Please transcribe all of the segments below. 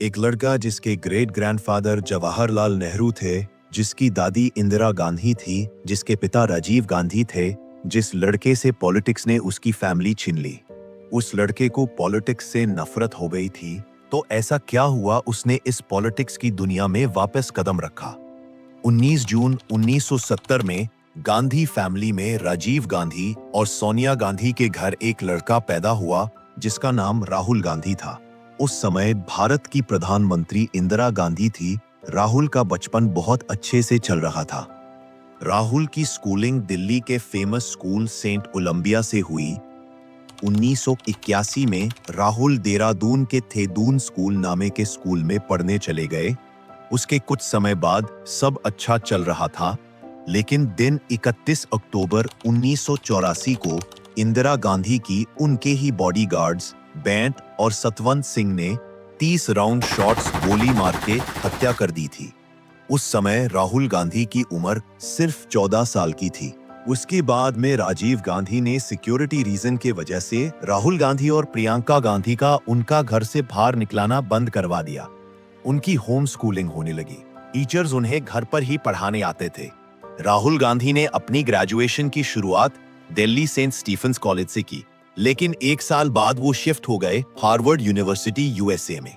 एक लड़का जिसके ग्रेट ग्रैंडफादर जवाहरलाल नेहरू थे, जिसकी दादी इंदिरा गांधी थी, जिसके पिता राजीव गांधी थे, जिस लड़के से पॉलिटिक्स ने उसकी फैमिली छीन ली। उस लड़के को पॉलिटिक्स से नफरत हो गई थी, तो ऐसा क्या हुआ उसने इस पॉलिटिक्स की दुनिया में वापस कदम रखा। 19 जून 1970 में गांधी फैमिली में राजीव गांधी और सोनिया गांधी के घर एक लड़का पैदा हुआ जिसका नाम राहुल गांधी था। उस समय भारत की प्रधानमंत्री इंदिरा गांधी थी। राहुल का बचपन बहुत अच्छे से चल रहा था। राहुल की स्कूलिंग दिल्ली के फेमस स्कूल सेंट ओलंबिया से हुई। 1981 में राहुल देहरादून के थेदून स्कूल नामे के स्कूल में पढ़ने चले गए। उसके कुछ समय बाद सब अच्छा चल रहा था, लेकिन दिन 31 अक्टूबर 1984 को इंदिरा गांधी की उनके ही बॉडीगार्ड्स बैंट और सतवंत सिंह ने 30 राउंड शॉट्स गोली मार के हत्या कर दी थी। उस समय राहुल गांधी की उम्र सिर्फ 14 साल की थी। उसके बाद में राजीव गांधी ने सिक्योरिटी रीजन के वजह से राहुल गांधी और प्रियंका गांधी का उनका घर से बाहर निकलाना बंद करवा दिया। उनकी होम स्कूलिंग होने लगी। टीचर्स उन्हें घर पर ही पढ़ाने आते थे। राहुल गांधी ने अपनी ग्रेजुएशन की शुरुआत दिल्ली सेंट स्टीफेंस कॉलेज से की, लेकिन एक साल बाद वो शिफ्ट हो गए हार्वर्ड यूनिवर्सिटी यूएसए में।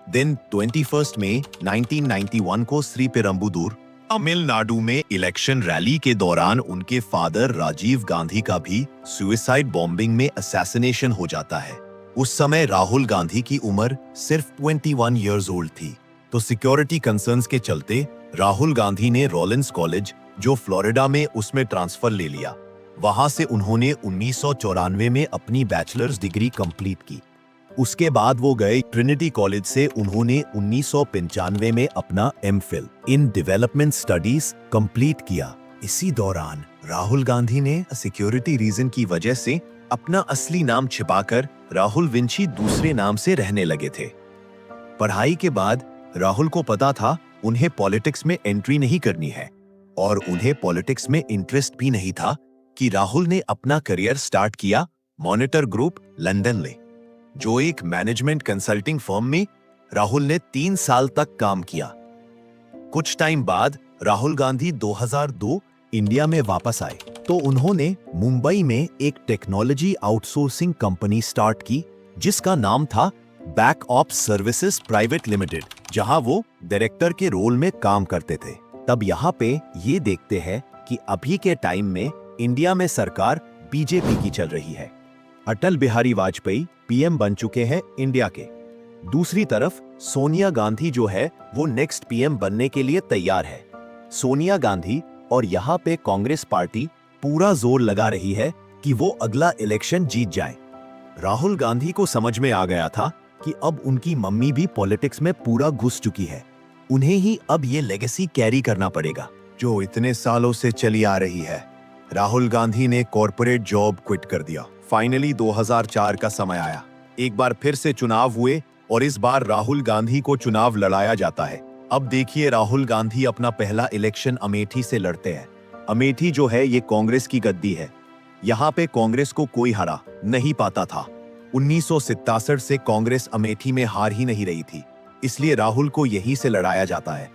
दिन 21 मई 1991 को श्रीपेरुम्बदूर तमिलनाडु में इलेक्शन रैली के दौरान उनके फादर राजीव गांधी का भी सुसाइड बॉम्बिंग में असैसिनेशन हो जाता है। उस समय राहुल गांधी की उम्र सिर्फ 21 इयर्स ओल्ड थी, तो सिक्योरिटी कंसर्न्स के चलते राहुल गांधी ने रॉलिंस कॉलेज, जो फ्लोरिडा में, उसमें ट्रांसफर ले लिया। वहां से उन्होंने 1994 में अपनी बैचलर्स डिग्री कंप्लीट की। उसके बाद वो गए ट्रिनिटी कॉलेज से उन्होंने 1995 में अपना MPhil in development studies complete किया। इसी दौरान राहुल गांधी ने सिक्योरिटी रीजन की वजह से अपना असली नाम छिपाकर राहुल विंची दूसरे नाम से रहने लगे थे। पढ़ाई के बाद राहुल को पता था उन्हें पॉलिटिक्स में एंट्री नहीं करनी है, और उन्हें पॉलिटिक्स में इंटरेस्ट भी नहीं था कि राहुल ने अपना करियर स्टार्ट किया मॉनिटर ग्रुप लंदन में, जो एक मैनेजमेंट कंसल्टिंग फर्म में राहुल ने 3 साल तक काम किया। कुछ टाइम बाद राहुल गांधी 2002 इंडिया में वापस आए, तो उन्होंने मुंबई में एक टेक्नोलॉजी आउटसोर्सिंग कंपनी स्टार्ट की जिसका नाम था back ops services private limited, जहां वो डायरेक्टर के रोल में काम करते थे। तब यहाँ पे ये देखते हैं कि अभी के टाइम में इंडिया में सरकार बीजेपी की चल रही है। अटल बिहारी वाजपेयी पीएम बन चुके हैं इंडिया के। दूसरी तरफ सोनिया गांधी जो है वो नेक्स्ट पीएम बनने के लिए तैयार है। सोनिया गांधी और यहाँ पे कांग्रेस पार्टी पूरा जोर लगा रही है कि वो अगला इलेक्शन जीत जाए। राहुल गांधी को समझ में आ गया था कि अब उनकी मम्मी भी पॉलिटिक्स में पूरा घुस चुकी है। उन्हें ही अब ये लेगेसी कैरी करना पड़ेगा जो इतने सालों से चली आ रही है। राहुल गांधी ने कॉर्पोरेट जॉब क्विट कर दिया। फाइनली 2004 का समय आया। एक बार फिर से चुनाव हुए और इस बार राहुल गांधी को चुनाव लड़ाया जाता है। अब देखिए राहुल गांधी अपना पहला इलेक्शन अमेठी से लड़ते हैं। अमेठी जो है ये कांग्रेस की गद्दी है। यहाँ पे कांग्रेस को कोई हरा नहीं पाता था। 1967 से कांग्रेस अमेठी में हार ही नहीं रही थी, इसलिए राहुल को यहीं से लड़ाया जाता है।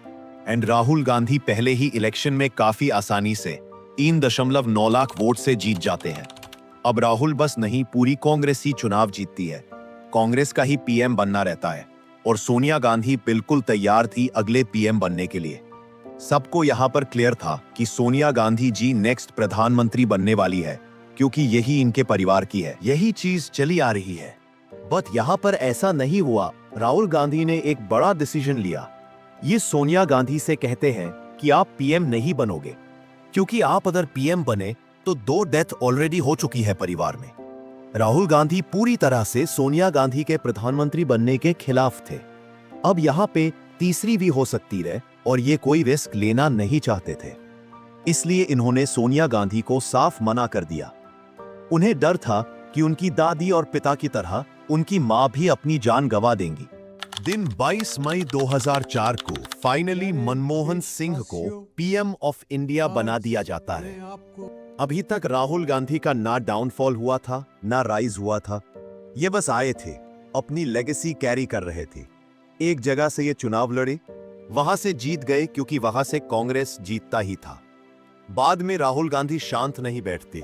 एंड राहुल गांधी पहले ही इलेक्शन में काफी आसानी से 3.9 लाख वोट से जीत जाते हैं। अब राहुल बस नहीं, पूरी कांग्रेस ही चुनाव जीतती है। कांग्रेस का ही पीएम बनना रहता है और सोनिया गांधी बिल्कुल तैयार थी अगले पीएम बनने के लिए। सबको यहाँ पर क्लियर था कि सोनिया गांधी जी नेक्स्ट प्रधानमंत्री बनने वाली है, क्योंकि यही इनके परिवार की है, यही चीज चली आ रही है। बट यहाँ पर ऐसा नहीं हुआ। राहुल गांधी ने एक बड़ा डिसीजन लिया। ये सोनिया गांधी से कहते हैं कि आप पीएम नहीं बनोगे, क्योंकि आप अगर पीएम बने तो 2 डेथ ऑलरेडी हो चुकी है परिवार में। राहुल गांधी पूरी तरह से सोनिया गांधी के प्रधानमंत्री बनने के खिलाफ थे। अब यहाँ पे तीसरी भी हो सकती है और ये कोई रिस्क लेना नहीं चाहते थे, इसलिए इन्होंने सोनिया गांधी को साफ मना कर दिया। उन्हें डर था कि उनकी दादी और पिता की तरह उनकी मां भी अपनी जान गंवा देंगी। दिन 22 मई 2004 को फाइनली मनमोहन सिंह को पीएम ऑफ इंडिया बना दिया जाता है। अभी तक राहुल गांधी का ना डाउनफॉल हुआ था, ना राइज हुआ था। ये बस आए थे, अपनी लेगेसी कैरी कर रहे थे। एक जगह से ये चुनाव लड़े, वहां से जीत गए क्योंकि वहां से कांग्रेस जीतता ही था। बाद में राहुल गांधी शांत नहीं बैठते,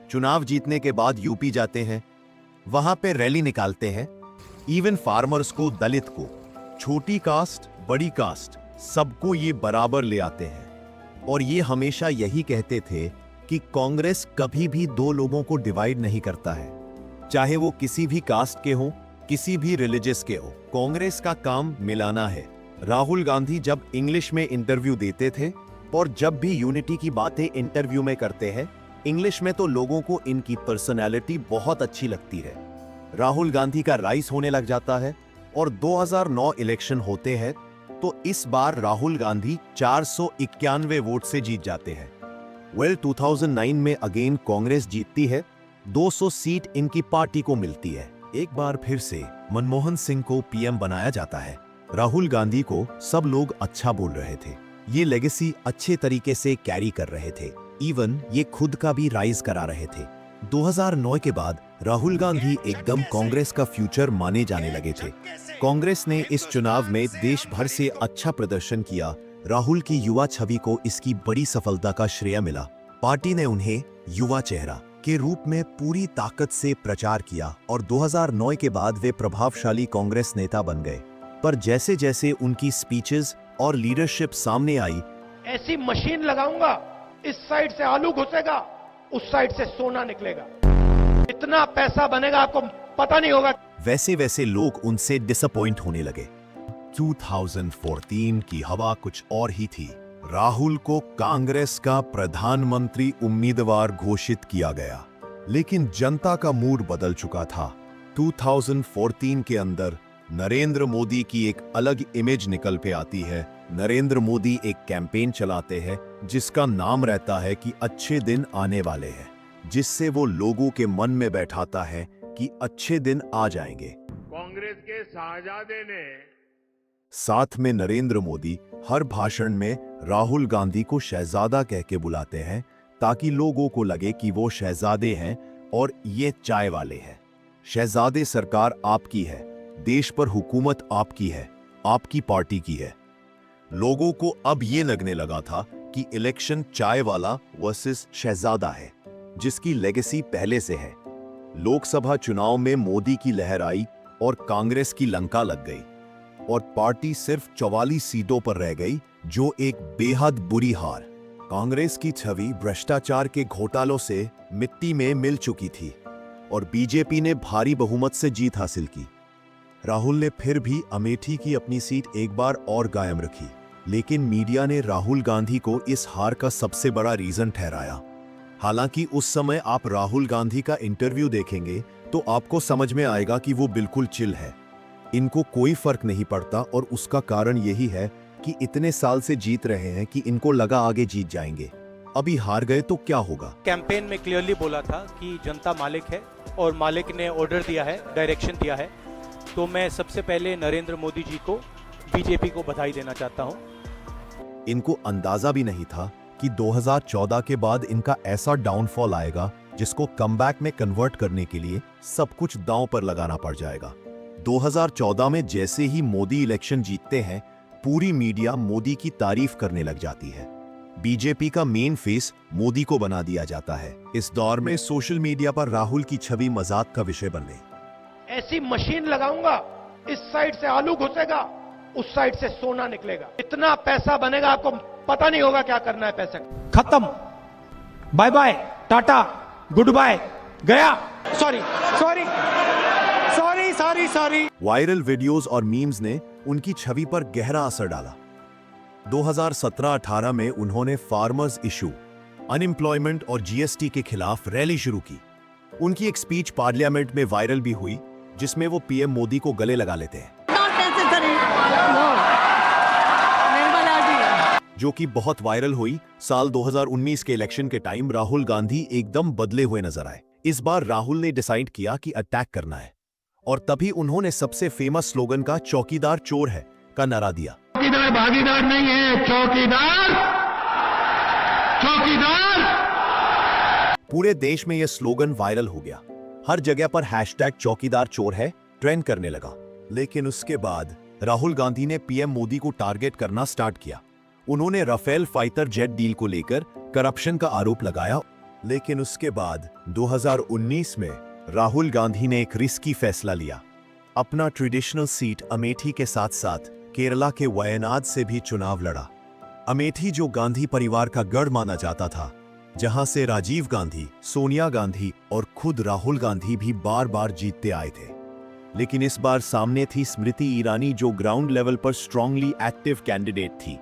चुनाव जीतने के बाद यूपी जाते हैं, वहां पे रैली निकालते हैं। इवन फार्मर्स को, दलित को, छोटी कास्ट बड़ी कास्ट सबको ये बराबर ले आते हैं। और ये हमेशा यही कहते थे कि कांग्रेस कभी भी दो लोगों को डिवाइड नहीं करता है, चाहे वो किसी भी कास्ट के हो, किसी भी रिलीजियस के हो। कांग्रेस का काम मिलाना है। राहुल गांधी जब इंग्लिश में इंटरव्यू देते थे और जब भी यूनिटी की बातें इंटरव्यू में करते हैं इंग्लिश में, तो लोगों को इनकी पर्सनालिटी बहुत अच्छी लगती है। राहुल गांधी का राइस होने लग जाता है और 2009 इलेक्शन होते हैं तो इस बार राहुल गांधी 491 वोट से जीत जाते हैं। 2009 में अगेन कांग्रेस जीतती है, 200 सीट इनकी पार्टी को मिलती है। एक बार फिर से मनमोहन सिंह को पीएम बनाया जाता है। राहुल गांधी को सब लोग अच्छा बोल रहे थे, ये लेगेसी अच्छे तरीके से कैरी कर रहे थे। इवन ये खुद का भी राइज करा रहे थे। 2009 के बाद राहुल गांधी एकदम कांग्रेस का फ्यूचर माने जाने लगे थे। कांग्रेस ने इस चुनाव में देश भर से अच्छा प्रदर्शन किया। राहुल की युवा छवि को इसकी बड़ी सफलता का श्रेय मिला। पार्टी ने उन्हें युवा चेहरा के रूप में पूरी ताकत से प्रचार किया और 2009 के बाद वे प्रभावशाली कांग्रेस नेता बन गए। पर जैसे जैसे उनकी स्पीचेस और लीडरशिप सामने आई, ऐसी मशीन लगाऊंगा, इस साइड से आलू घुसेगा, उस साइड से सोना निकलेगा, इतना पैसा बनेगा आपको पता नहीं होगा। वैसे वैसे लोग उनसे डिसअपॉइंट होने लगे। 2014 की हवा कुछ और ही थी। राहुल को कांग्रेस का प्रधानमंत्री उम्मीदवार घोषित किया गया, लेकिन जनता का मूड बदल चुका था। 2014 के अंदर नरेंद्र मोदी की एक अलग इमेज निकल पे आती है। नरेंद्र मोदी एक कैंपेन चलाते हैं जिसका नाम रहता है कि अच्छे दिन आने वाले हैं, जिससे वो लोगों के मन में बैठाता है कि अच्छे दिन आ जाएंगे। कांग्रेस के शाहजादे ने साथ में नरेंद्र मोदी हर भाषण में राहुल गांधी को शहजादा कह के बुलाते हैं ताकि लोगों को लगे कि वो शहजादे हैं और ये चाय वाले हैं। शहजादे, सरकार आपकी है, देश पर हुकूमत आपकी है, आपकी पार्टी की है। लोगों को अब ये लगने लगा था कि इलेक्शन चाय वाला वर्सेस शहजादा है, जिसकी लेगेसी पहले से है। लोकसभा चुनाव में मोदी की लहर आई और कांग्रेस की लंका लग गई और पार्टी सिर्फ 44 सीटों पर रह गई, जो एक बेहद बुरी हार। कांग्रेस की छवि भ्रष्टाचार के घोटालों से मिट्टी में मिल चुकी थी और बीजेपी ने भारी बहुमत से जीत हासिल की। राहुल ने फिर भी अमेठी की अपनी सीट एक बार और कायम रखी, लेकिन मीडिया ने राहुल गांधी को इस हार का सबसे बड़ा रीजन ठहराया। हालांकि उस समय आप राहुल गांधी का इंटरव्यू देखेंगे तो आपको समझ में आएगा कि वो बिल्कुल चिल है, इनको कोई फर्क नहीं पड़ता। और उसका कारण यही है कि इतने साल से जीत रहे हैं कि इनको लगा आगे जीत जाएंगे, अभी हार गए तो क्या होगा। कैंपेन में क्लियरली बोला था कि जनता मालिक है और मालिक ने ऑर्डर दिया है, डायरेक्शन दिया है। तो मैं सबसे पहले नरेंद्र मोदी जी को, बीजेपी को बधाई देना चाहता हूं। इनको अंदाजा भी नहीं था कि 2014 के बाद इनका ऐसा डाउनफॉल आएगा जिसको कमबैक में कन्वर्ट करने के लिए सब कुछ दांव पर लगाना पड़ जाएगा। 2014 में जैसे ही मोदी इलेक्शन जीतते हैं, पूरी मीडिया मोदी की तारीफ करने लग जाती है। बीजेपी का मेन फेस मोदी को बना दिया जाता है। इस दौर में सोशल मीडिया पर राहुल की छवि मजाक का विषय बन गई। ऐसी मशीन लगाऊंगा, इस साइड से आलू घुसेगा, उस साइड से सोना निकलेगा, इतना पैसा बनेगा आपको पता नहीं होगा क्या करना है पैसे का। खत्म, bye bye, tata, good bye, गया। Sorry sorry sorry sorry sorry. Viral videos और मीम्स ने उनकी छवि पर गहरा असर डाला। 2017-18 में उन्होंने फार्मर्स इशू, अनएम्प्लॉयमेंट और जीएसटी के खिलाफ रैली शुरू की। उनकी एक स्पीच पार्लियामेंट में वायरल भी हुई, जिसमें वो पीएम मोदी को गले लगा लेते हैं, जो कि बहुत वायरल हुई। साल 2019 के इलेक्शन के टाइम राहुल गांधी एकदम बदले हुए नजर आए। इस बार राहुल ने डिसाइड किया कि अटैक करना है और तभी उन्होंने सबसे फेमस स्लोगन का "चौकीदार चोर है" का नारा दिया। चौकीदार भागीदार नहीं है, चौकीदार चौकीदार। पूरे देश में यह स्लोगन वायरल हो गया। हर जगह पर हैशटैग "चौकीदार चोर है" ट्रेंड करने लगा। लेकिन उसके बाद राहुल गांधी ने पीएम मोदी को टारगेट करना स्टार्ट किया। उन्होंने राफेल फाइटर जेट डील को लेकर करप्शन का आरोप लगाया। लेकिन उसके बाद 2019 में राहुल गांधी ने एक रिस्की फैसला लिया। अपना ट्रेडिशनल सीट अमेठी के साथ साथ केरला के वायनाड से भी चुनाव लड़ा। अमेठी जो गांधी परिवार का गढ़ माना जाता था, जहां से राजीव गांधी, सोनिया गांधी और खुद राहुल गांधी भी बार बार जीतते आए थे। लेकिन इस बार सामने थी स्मृति ईरानी, जो ग्राउंड लेवल पर स्ट्रांगली एक्टिव कैंडिडेट थी।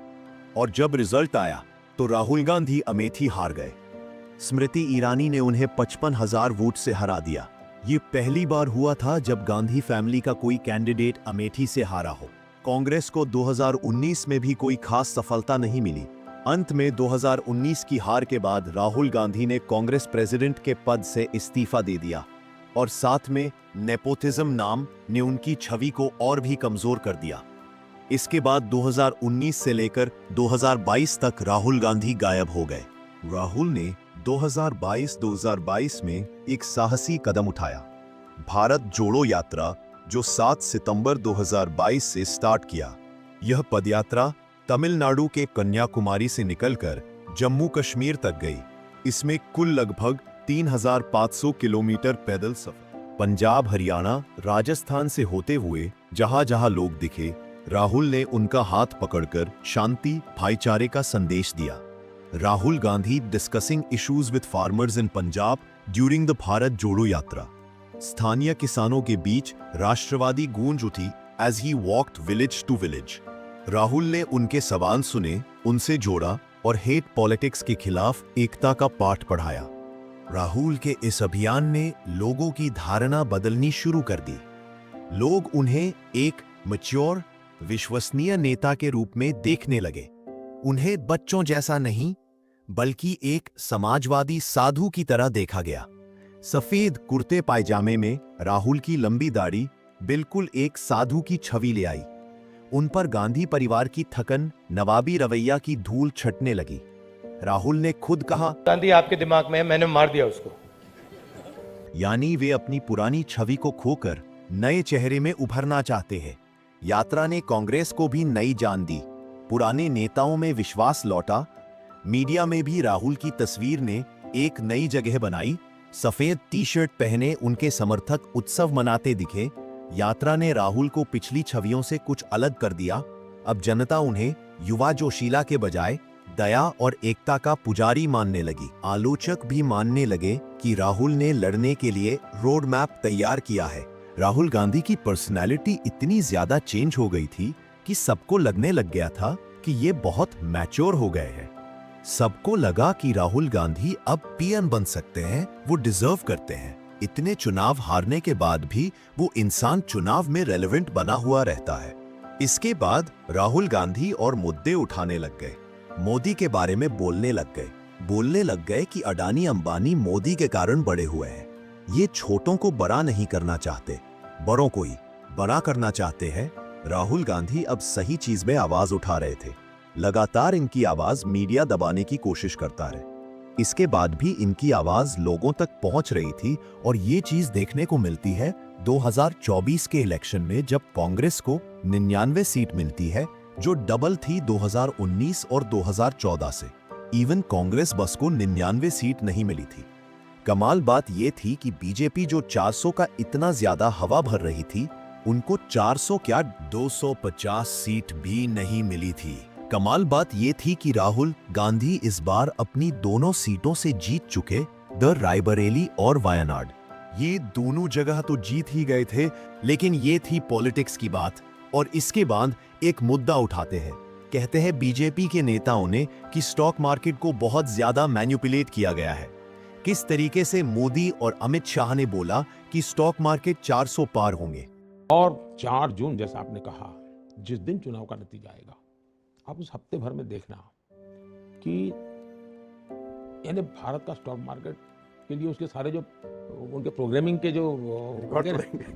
और जब रिजल्ट आया तो राहुल गांधी अमेठी हार गए। स्मृति ईरानी ने उन्हें 55,000 वोट से हरा दिया। ये पहली बार हुआ था जब गांधी फैमिली का कोई कैंडिडेट अमेठी से हारा हो। कांग्रेस को 2019 में भी कोई खास सफलता नहीं मिली। अंत में 2019 की हार के बाद राहुल गांधी ने कांग्रेस प्रेसिडेंट के पद से इस्तीफा दे दिया और साथ में नेपोटिज्म नाम ने उनकी छवि को और भी कमजोर कर दिया। इसके बाद 2019 से लेकर 2022 तक राहुल गांधी गायब हो गए। राहुल ने 2022 में एक साहसी कदम उठाया, भारत जोड़ो यात्रा, जो 7 सितंबर 2022 से स्टार्ट किया। यह पदयात्रा तमिलनाडु के कन्याकुमारी से निकलकर जम्मू कश्मीर तक गई। इसमें कुल लगभग 3,500 किलोमीटर पैदल सफर पंजाब, हरियाणा, राजस्थान से होते हुए जहां जहां लोग दिखे, राहुल ने उनका हाथ पकड़कर शांति, भाईचारे का संदेश दिया। Rahul Gandhi discussing issues with farmers in Punjab during the Bharat Jodo Yatra. स्थानीय किसानों के बीच राष्ट्रवादी गूंज उठी as he walked village to village. Rahul ने उनके सवाल सुने, उनसे जोड़ा और हेट पॉलिटिक्स के खिलाफ एकता का पाठ पढ़ाया। राहुल के इस अभियान ने लोगों की धारणा बदलनी शुरू कर दी। लोग उन्हें एक मैच्योर, विश्वसनीय नेता के रूप में देखने लगे। उन्हें बच्चों जैसा नहीं, बल्कि एक समाजवादी साधु की तरह देखा गया। सफेद कुर्ते पायजामे में राहुल की लंबी दाढ़ी बिल्कुल एक साधु की छवि ले आई। उन पर गांधी परिवार की थकन, नवाबी रवैया की धूल छटने लगी। राहुल ने खुद कहा, गांधी आपके दिमाग में है, मैंने मार दिया उसको। यानी वे अपनी पुरानी छवि को खोकर नए चेहरे में उभरना चाहते हैं। यात्रा ने कांग्रेस को भी नई जान दी। पुराने नेताओं में विश्वास लौटा। मीडिया में भी राहुल की तस्वीर ने एक नई जगह बनाई। सफेद टी शर्ट पहने उनके समर्थक उत्सव मनाते दिखे। यात्रा ने राहुल को पिछली छवियों से कुछ अलग कर दिया। अब जनता उन्हें युवा जोशीला के बजाय दया और एकता का पुजारी मानने लगी। आलोचक भी मानने लगे कि राहुल ने लड़ने के लिए रोड मैप तैयार किया है। राहुल गांधी की पर्सनैलिटी इतनी ज्यादा चेंज हो गई थी कि सबको लगने लग गया था कि ये बहुत मैच्योर हो गए हैं। सबको लगा कि राहुल गांधी अब पीएम बन सकते हैं, वो डिजर्व करते हैं। इतने चुनाव हारने के बाद भी वो इंसान चुनाव में रेलेवेंट बना हुआ रहता है। इसके बाद राहुल गांधी और मुद्दे उठाने लग गए। मोदी के बारे में बोलने लग गए कि अडानी अंबानी मोदी के कारण बड़े हुए हैं। ये छोटों को बड़ा नहीं करना चाहते, बड़ों को ही बड़ा करना चाहते हैं। राहुल गांधी अब सही चीज में आवाज उठा रहे थे। लगातार इनकी आवाज मीडिया दबाने की कोशिश करता रहे। इसके बाद भी इनकी आवाज लोगों तक पहुंच रही थी और ये चीज देखने को मिलती है 2024 के इलेक्शन में, जब कांग्रेस को 99 सीट मिलती है, जो डबल थी 2019 और 2014 से। इवन कांग्रेस बस को 99 सीट नहीं मिली थी। कमाल बात यह थी कि बीजेपी जो 400 का इतना ज्यादा हवा भर रही थी, उनको 400 क्या 250 सीट भी नहीं मिली थी। कमाल बात यह थी कि राहुल गांधी इस बार अपनी दोनों सीटों से जीत चुके, द रायबरेली और वायनाड। ये दोनों जगह तो जीत ही गए थे, लेकिन ये थी पॉलिटिक्स की बात। और इसके बाद एक मुद्दा उठाते हैं। कहते हैं बीजेपी के नेताओं ने कि स्टॉक मार्केट को बहुत ज्यादा मैनिपुलेट किया गया है। किस तरीके से मोदी और अमित शाह ने बोला कि स्टॉक मार्केट 400 पार होंगे। और 4 जून जैसा आपने कहा, जिस दिन चुनाव का नतीजा आएगा, आप उस हफ्ते भर में देखना कि यानी भारत का स्टॉक मार्केट के लिए उसके सारे जो उनके प्रोग्रामिंग के जो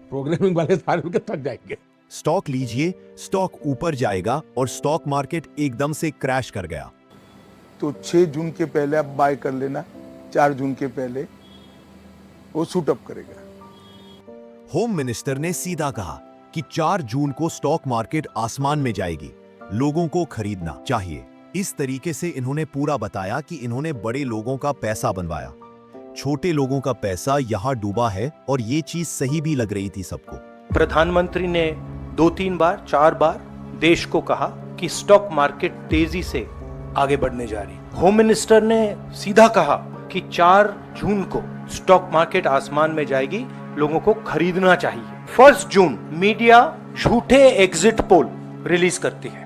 प्रोग्रामिंग वाले सारे उनके थक जाएंगे। स्टॉक लीजिए, स्टॉक ऊपर जाएगा और स्टॉक मार्केट एकदम से क्रैश कर गया। तो 6 जून के पहले आप बाय कर लेना, 4 जून के पहले वो शूट अप करेगा। होम मिनिस्टर ने सीधा कहा कि 4 जून को स्टॉक मार्केट आसमान में जाएगी, लोगों को खरीदना चाहिए। इस तरीके से इन्होंने पूरा बताया कि इन्होंने बड़े लोगों का पैसा बनवाया, छोटे लोगों का पैसा यहां डूबा है, और ये चीज सही भी लग रही थी सबको। प्रधानमंत्री ने 2-3 बार 4 बार देश को कहा कि स्टॉक मार्केट तेजी से आगे बढ़ने जा रही। होम मिनिस्टर ने सीधा कहा कि 4 जून को स्टॉक मार्केट आसमान में जाएगी, लोगों को खरीदना चाहिए। 1 जून मीडिया झूठे एग्जिट पोल रिलीज करती है।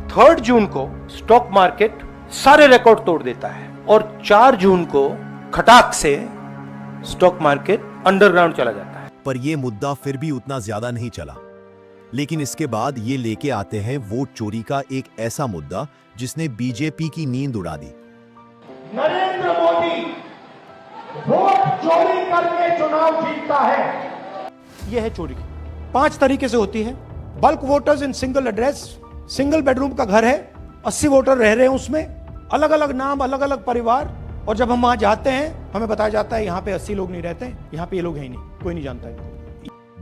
3 जून को स्टॉक मार्केट सारे रिकॉर्ड तोड़ देता है, और 4 जून को खटाक से स्टॉक मार्केट अंडरग्राउंड चला जाता है। पर यह मुद्दा फिर भी उतना ज्यादा नहीं चला, लेकिन इसके बाद ये लेके आते हैं वोट चोरी का एक ऐसा मुद्दा जिसने बीजेपी की नींद उड़ा दी। नरेंद्र मोदी वोट चोरी करके चुनाव जीतता है। यह है चोरी की 5 तरीके से होती है। Bulk voters in single address, single bedroom का घर है, 80 वोटर रह रहे हैं उसमें, अलग अलग नाम, अलग अलग परिवार, और जब हम वहां जाते हैं हमें बताया जाता है यहाँ पे 80 लोग नहीं रहते, यहाँ पे ये लोग हैं ही नहीं, कोई नहीं जानता है।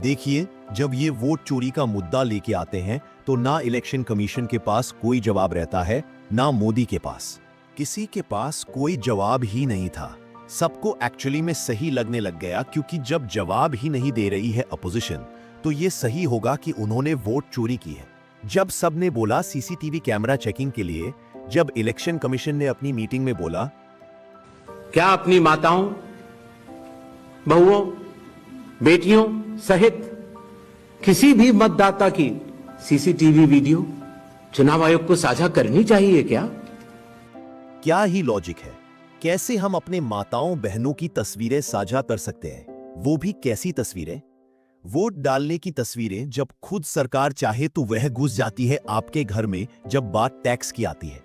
देखिए, जब ये वोट चोरी का मुद्दा लेके आते हैं तो ना इलेक्शन कमीशन के पास कोई जवाब रहता है, ना मोदी के पास। किसी के पास कोई जवाब ही नहीं था। सबको एक्चुअली में सही लगने लग गया, क्योंकि जब जवाब ही नहीं दे रही है अपोजिशन, तो ये सही होगा कि उन्होंने वोट चोरी की है। जब सबने बोला सीसीटीवी कैमरा चेकिंग के लिए, जब इलेक्शन कमीशन ने अपनी मीटिंग में बोला, क्या अपनी माताओं, बहुओं, बेटियों सहित किसी भी मतदाता की सीसीटीवी वीडियो चुनाव आयोग को साझा करनी चाहिए क्या? क्या ही लॉजिक है। कैसे हम अपने माताओं बहनों की तस्वीरें साझा कर सकते हैं, वो भी कैसी तस्वीरें? वोट डालने की तस्वीरें। जब खुद सरकार चाहे तो वह घुस जाती है आपके घर में जब बात टैक्स की आती है।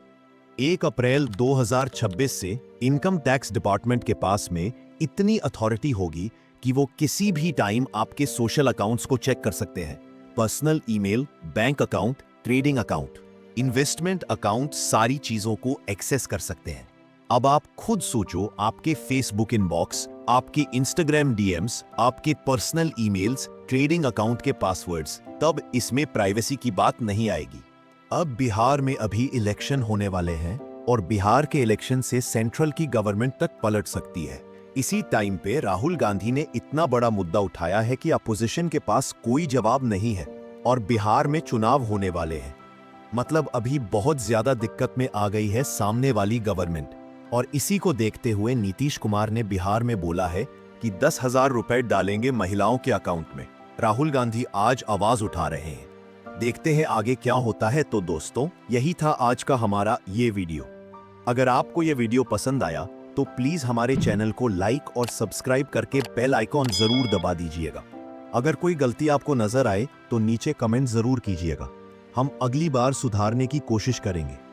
1 अप्रैल 2026 से इनकम टैक्स डिपार्टमेंट के पास में इतनी अथॉरिटी होगी कि वो किसी भी टाइम आपके सोशल अकाउंट्स को चेक कर सकते हैं। Personal email, bank account, trading account, investment account, सारी चीजों को एक्सेस कर सकते हैं। अब आप खुद सोचो, आपके फेसबुक इनबॉक्स, आपके इंस्टाग्राम डीएम्स, आपके पर्सनल ईमेल्स, ट्रेडिंग अकाउंट के पासवर्ड्स, तब इसमें प्राइवेसी की बात नहीं आएगी। अब बिहार में अभी इलेक्शन होने वाले हैं, और बिहार के इलेक्शन से सेंट्रल की गवर्नमेंट तक पलट सकती है। इसी टाइम पे राहुल गांधी ने इतना बड़ा मुद्दा उठाया है कि अपोजिशन के पास कोई जवाब नहीं है, और बिहार में चुनाव होने वाले हैं। मतलब अभी बहुत ज्यादा दिक्कत में आ गई है सामने वाली गवर्नमेंट। और इसी को देखते हुए नीतीश कुमार ने बिहार में बोला है कि 10,000 रुपए डालेंगे महिलाओं के अकाउंट में। राहुल गांधी आज आवाज उठा रहे हैं। देखते हैं आगे क्या होता है। तो दोस्तों, यही था आज का हमारा ये वीडियो। अगर आपको ये वीडियो पसंद आया तो प्लीज हमारे चैनल को लाइक और सब्सक्राइब करके बेल आइकॉन जरूर दबा दीजिएगा। अगर कोई गलती आपको नजर आए तो नीचे कमेंट जरूर कीजिएगा, हम अगली बार सुधारने की कोशिश करेंगे।